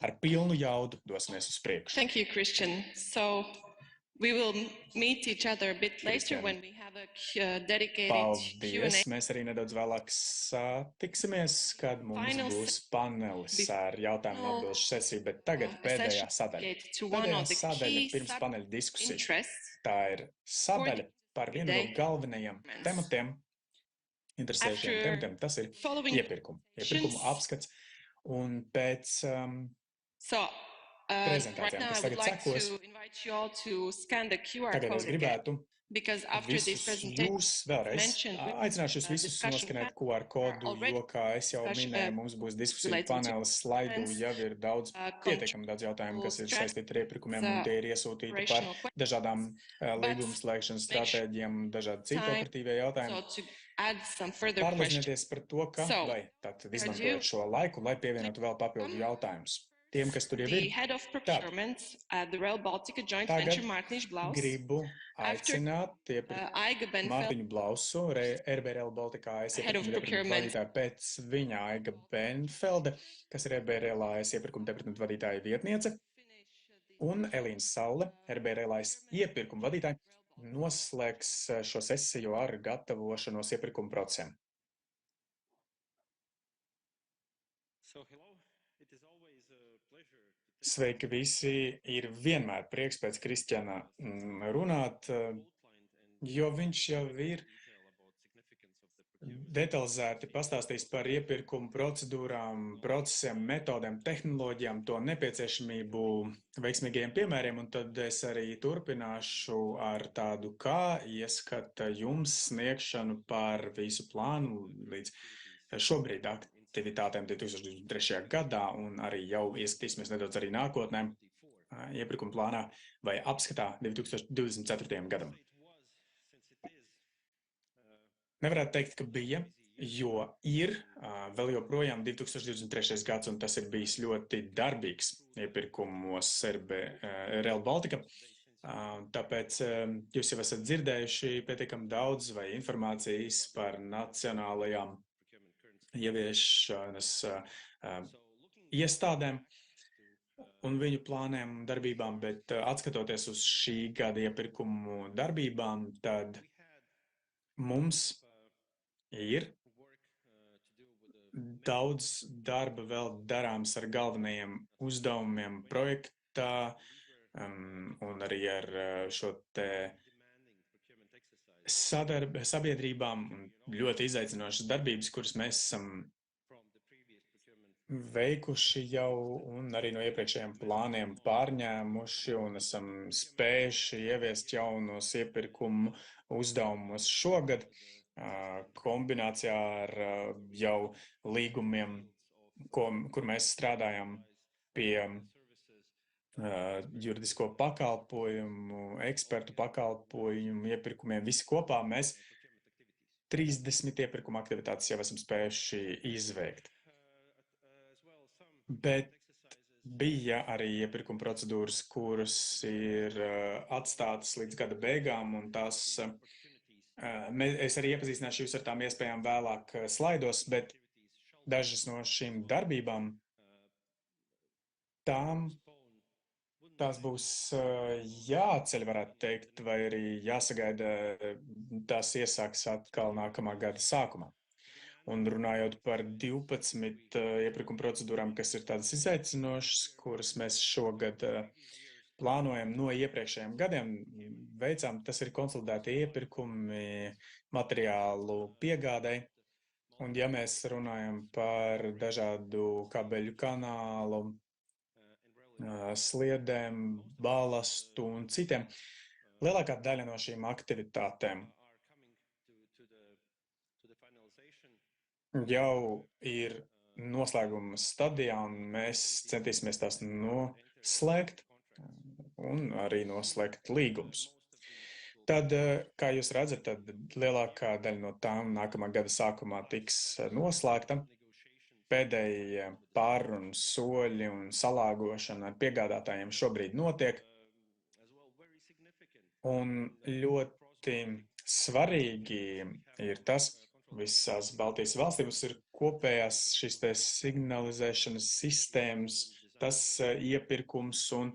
ar pilnu jaudu dosimies uz priekšu. Thank you, Christian. So we will meet each other a bit later Christian. when we have a dedicated Paldies! Q&A. Mēs arī nedaudz vēlāk satiksimies, kad mums Final būs panelis ar jautājumu un atbilžu sesiju, bet tagad pēdējā sadaļa. To one Pēdējā of the sadaļa key pirms paneļa diskusijas. interests Tā ir sadaļa par vienu no galvenajiem tematiem, interesējušiem tematiem. Tas ir iepirkumu apskats. Un pēc prezentācijām, kas tagad sekos, tagad es gribētu visus jūs vēlreiz aicināšu jūs visus noskanēt QR kodu, jo, kā es jau minēju, mums būs diskusija panelis, slaidu jau ir pietiekami daudz jautājumu, kas ir saistīti ar iepirkumiem, un tie ir iesūtīti par dažādām līguma slēgšanas stratēģijām, dažādi citi operatīvie jautājumi. Pārlieциnieties par to, ka, vai tātad izmantojot šo laiku, lai pievienotu vēl papildu jautājumus. Tiem, kas tur jau ir, tagad gribu aicināt Mārtiņu Blausu, RB Rail Baltica AS iepirkuma departamenta vadītāju pēc viņa Aiga Benfelde, kas ir RB Rail AS iepirkuma departamenta vadītāja vietniece, un Elīna Saule, RB Rail AS iepirkuma vadītāja, noslēgs šo sesiju ar gatavošanos iepirkuma procesiem. Sveiki visi! Ir vienmēr prieks pēc Kristiāna runāt, jo viņš jau ir detalizēti pastāstījis par iepirkumu procedūrām, procesiem, metodēm, tehnoloģijām, to nepieciešamību veiksmīgajiem piemēriem, un tad es arī turpināšu ar tādu kā ieskata jums sniegšanu par visu plānu līdz šobrīd aktivitātēm 2023. gadā, un arī jau ieskatīsimies nedaudz arī nākotnē iepirkuma plānā vai apskatā 2024. gadam. Nevarētu teikt, ka bija, jo ir vēl joprojām 2023. gads, un tas ir bijis ļoti darbīgs iepirkumos RB Rail Baltica. Tāpēc jūs jau esat dzirdējuši pietiekami daudz vai informācijas par nacionālajām ieviešanas iestādēm un viņu plāniem un darbībām, bet atskatoties uz šī gada iepirkumu darbībām, tad mums ir daudz darba vēl darāms ar galvenajiem uzdevumiem projektā un arī ar šo te sabiedrībām un ļoti izaicinošas darbības, kuras mēs esam veikuši jau un arī no iepriekšējiem plāniem pārņēmuši un esam spējuši ieviest jaunos iepirkumu uzdevumus šogad, kombinācijā ar jau līgumiem, kur mēs strādājam pie juridisko pakalpojumu, ekspertu pakalpojumu, iepirkumiem. Visi kopā mēs 30 iepirkuma aktivitātes jau esam spējuši izveikt. Bet bija arī iepirkuma procedūras, kuras ir atstātas līdz gada beigām, un tās, es arī iepazīstināšu jūs ar tām iespējām vēlāk slaidos, bet dažas no šīm darbībām, tās būs jāceļ, varētu teikt, vai arī jāsagaida, tās iesāks atkal nākamā gada sākumā. Un runājot par 12 iepirkuma procedūrām, kas ir tādas izaicinošas, kuras mēs šogad plānojam no iepriekšējiem gadiem, veicām, tas ir konsolidēti iepirkumi materiālu piegādai. Un ja mēs runājam par dažādu kabeļu kanālu, sliedēm, balastu un citiem, lielākā daļa no šīm aktivitātēm jau ir noslēguma stadijā, un mēs centīsimies tās noslēgt un arī noslēgt līgumus. Tad, kā jūs redzat, tad lielākā daļa no tām nākamā gada sākumā tiks noslēgta. Pēdējie pārunu soļi un salāgošana ar piegādātājiem šobrīd notiek. Un ļoti svarīgi ir tas, visās Baltijas valstīs ir kopējās šīs te signalizēšanas sistēmas tas iepirkums un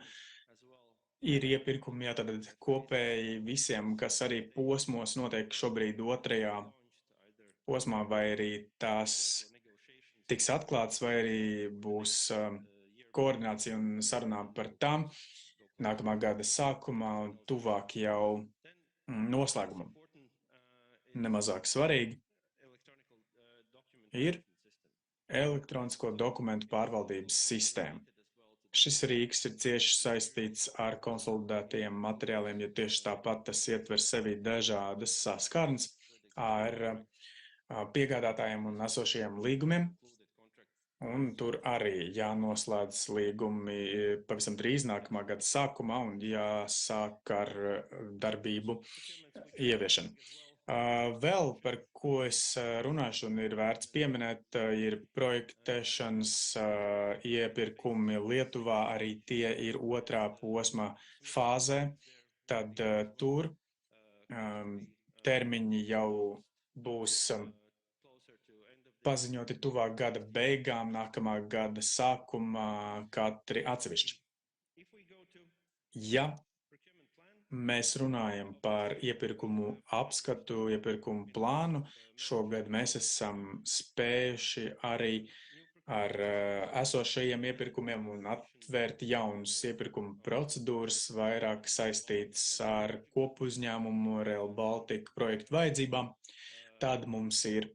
ir iepirkumi, jā, tad kopēji visiem, kas arī posmos notiek šobrīd otrajā posmā, vai arī tās tiks atklāts, vai arī būs koordinācija un sarunām par tām nākamā gada sākumā un tuvāk jau noslēgumam. Nemazāk svarīgi ir elektronisko dokumentu pārvaldības sistēma. Šis rīks ir cieši saistīts ar konsolidētajiem materiāliem, jo tieši tāpat tas ietver sevi dažādas saskarnes ar piegādātājiem un esošajiem līgumiem. Un tur arī jānoslēdz līgumi pavisam drīz nākamā gada sākumā un jāsāk ar darbību ieviešanu. Vēl par ko es runāšu un ir vērts pieminēt, ir projektēšanas iepirkumi Lietuvā, arī tie ir otrā posma fāzē, tad tur termiņi jau būs paziņoti tuvāk gada beigām, nākamā gada sākumā katri atsevišķi. Ja mēs runājam par iepirkumu apskatu, iepirkumu plānu, šogad mēs esam spējuši arī ar esošajiem iepirkumiem un atvērt jaunas iepirkuma procedūras, vairāk saistītas ar kopuzņēmumu Rail Baltica projektu vajadzībām. Tad mums ir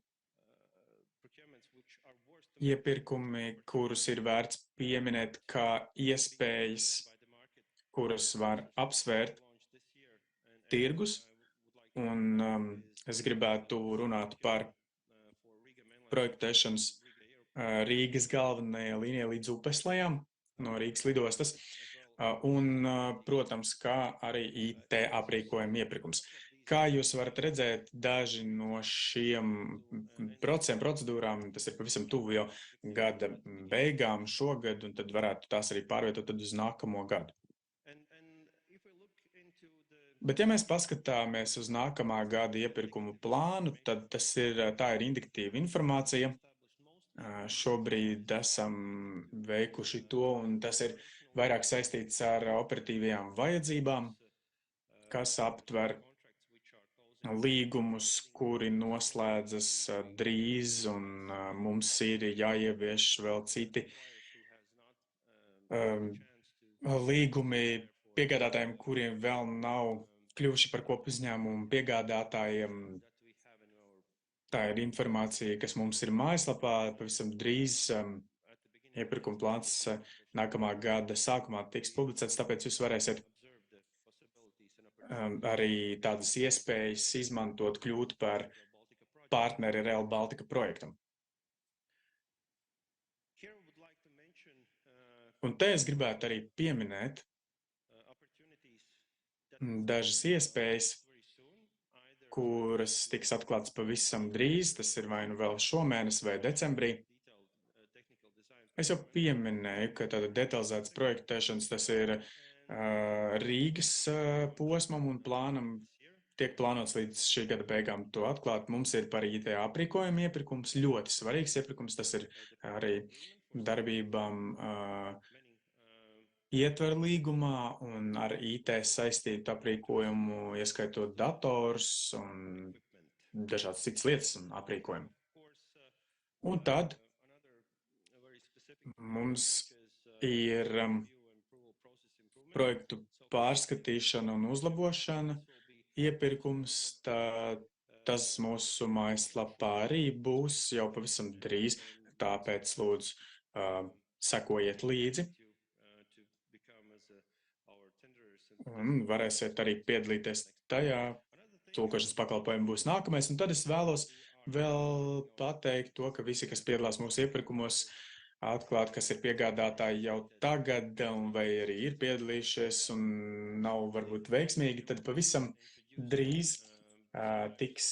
iepirkumi, kurus ir vērts pieminēt kā iespējas, kuras var apsvērt tirgus, un es gribētu runāt par projektēšanas Rīgas galvenajā līnijā līdz Upeslejām no Rīgas lidostas, un, protams, kā arī IT aprīkojuma iepirkums. Kā jūs varat redzēt, daži no šiem procedūrām, tas ir pavisam tuvu jau gada beigām šogad, un tad varētu tās arī pārvietot tad uz nākamo gadu. Bet ja mēs paskatāmies uz nākamā gada iepirkumu plānu, tad tā ir indikatīva informācija. Šobrīd esam veikuši to, un tas ir vairāk saistīts ar operatīvajām vajadzībām, kas aptver līgumus, kuri noslēdzas drīz, un mums ir jāievieš vēl citi līgumi piegādātājiem, kuriem vēl nav kļuvuši par kopuzņēmumu piegādātājiem. Tā ir informācija, kas mums ir mājaslapā, pavisam drīz iepirkuma plāns nākamā gada sākumā tiks publicēts, tāpēc jūs varēsiet arī tādas iespējas izmantot, kļūt par partneri Rail Baltica projektam. Un te es gribētu arī pieminēt dažas iespējas, kuras tiks atklātas pavisam drīz, tas ir vai nu vēl šomēnes vai decembrī. Es jau pieminēju, ka tāda detalizētas projektēšanas, tas ir Rīgas posmam un plānam, tiek plānots līdz šī gada beigām to atklāt. Mums ir par IT aprīkojumu iepirkums, ļoti svarīgs iepirkums, tas ir arī darbībām ietver līgumā un ar IT saistītu aprīkojumu, ieskaitot dators un dažādas citas lietas un aprīkojumu. Un tad mums ir projektu pārskatīšana un uzlabošana, iepirkums, tas mūsu mājaslapā arī būs jau pavisam drīz, tāpēc lūdzu sekojiet līdzi. Un varēsiet arī piedalīties tajā, tulkošanas pakalpojumi būs nākamais, un tad es vēlos vēl pateikt to, ka visi, kas piedalās mūsu iepirkumos, atklāt, kas ir piegādātāji jau tagad, vai arī ir piedalījušies un nav varbūt veiksmīgi, tad pavisam drīz tiks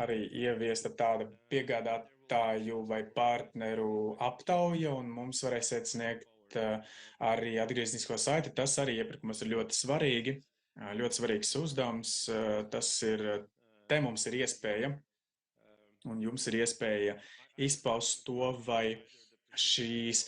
arī ieviesta tāda piegādātāju vai partneru aptauja, un mums varēsiet sniegt arī atgrieznisko saiti. Tas arī iepirkumos ir ļoti svarīgi, ļoti svarīgs uzdevums. Te mums ir iespēja, un jums ir iespēja izpaust to, vai šīs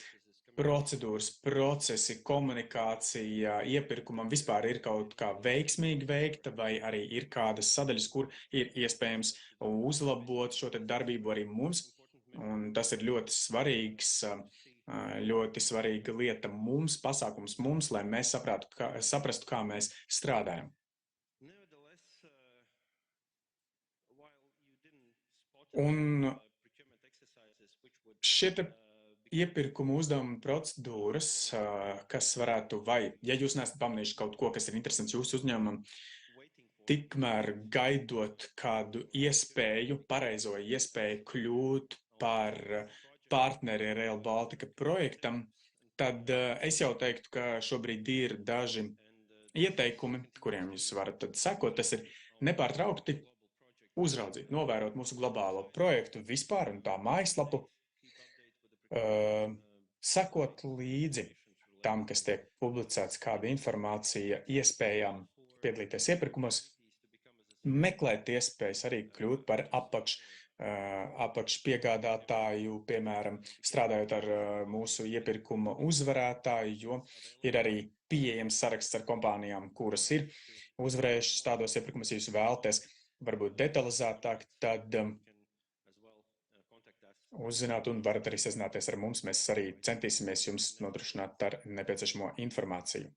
procedūras, procesi, komunikācija iepirkumam vispār ir kaut kā veiksmīgi veikta, vai arī ir kādas sadaļas, kur ir iespējams uzlabot šo te darbību arī mums. Un tas ir ļoti svarīga lieta mums, pasākums mums, lai mēs saprastu, kā mēs strādājam. Un šie iepirkuma uzdevuma procedūras, kas varētu, vai, ja jūs neesat pamanījuši kaut ko, kas ir interesants jūsu uzņēmumam, tikmēr gaidot kādu iespēju, pareizo iespēju kļūt par partneri Rail Baltica projektam, tad es jau teiktu, ka šobrīd ir daži ieteikumi, kuriem jūs varat tad sekot. Tas ir nepārtraukti uzraudzīt, novērot mūsu globālo projektu vispār un tā mājaslapu, sekot līdzi tam, kas tiek publicēts, kāda informācija, iespējām piedalīties iepirkumos, meklēt iespējas arī kļūt par apakšpiegādātāju, piemēram, strādājot ar mūsu iepirkuma uzvarētāju, jo ir arī pieejams saraksts ar kompānijām, kuras ir uzvarējušas tādos iepirkumos, ja jūs vēlaties varbūt detalizētāk, tad uzzināt un varat arī sazināties ar mums. Mēs arī centīsimies jums nodrošināt ar nepieciešamo informāciju.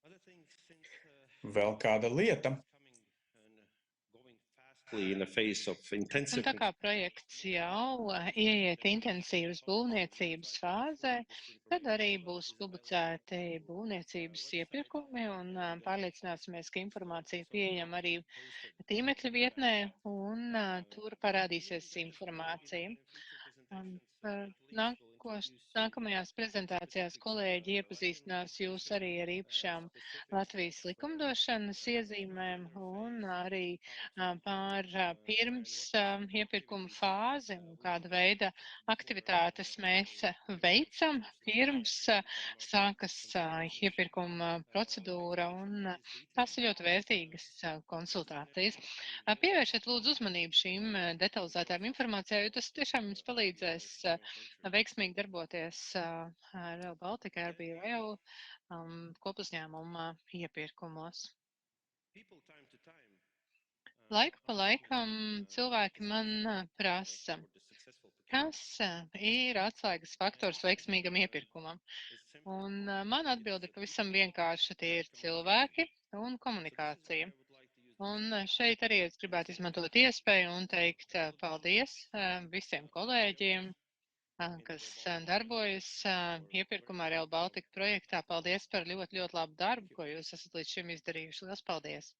Vēl kāda lieta. Un tā kā projekts jau ieiet intensīvas būvniecības fāzē, tad arī būs publicēti būvniecības iepirkumi un pārliecināsimies, ka informācija pieejama arī tīmekļa vietnē un tur parādīsies informācija. Nākamajās prezentācijās kolēģi iepazīstinās jūs arī ar īpašām Latvijas likumdošanas iezīmēm un arī pār pirms iepirkuma fāzi un kāda veida aktivitātes mēs veicam pirms sākas iepirkuma procedūra, un tās ir ļoti vērtīgas konsultācijas. Pievēršiet lūdzu uzmanību šīm detalizētām informācijām, jo tas tiešām jums palīdzēs veiksmīgi darboties Rail Baltica, RBRail kopuzņēmuma iepirkumos. Laiku pa laikam cilvēki man prasa, kas ir atslēgas faktors veiksmīgam iepirkumam. Un man atbilde ir pavisam vienkārši, tie ir cilvēki un komunikācija. Un šeit arī es gribētu izmantot iespēju un teikt paldies visiem kolēģiem, kas darbojas iepirkumā Rail Baltica projektā. Paldies par ļoti, ļoti labu darbu, ko jūs esat līdz šim izdarījuši. Lielas paldies!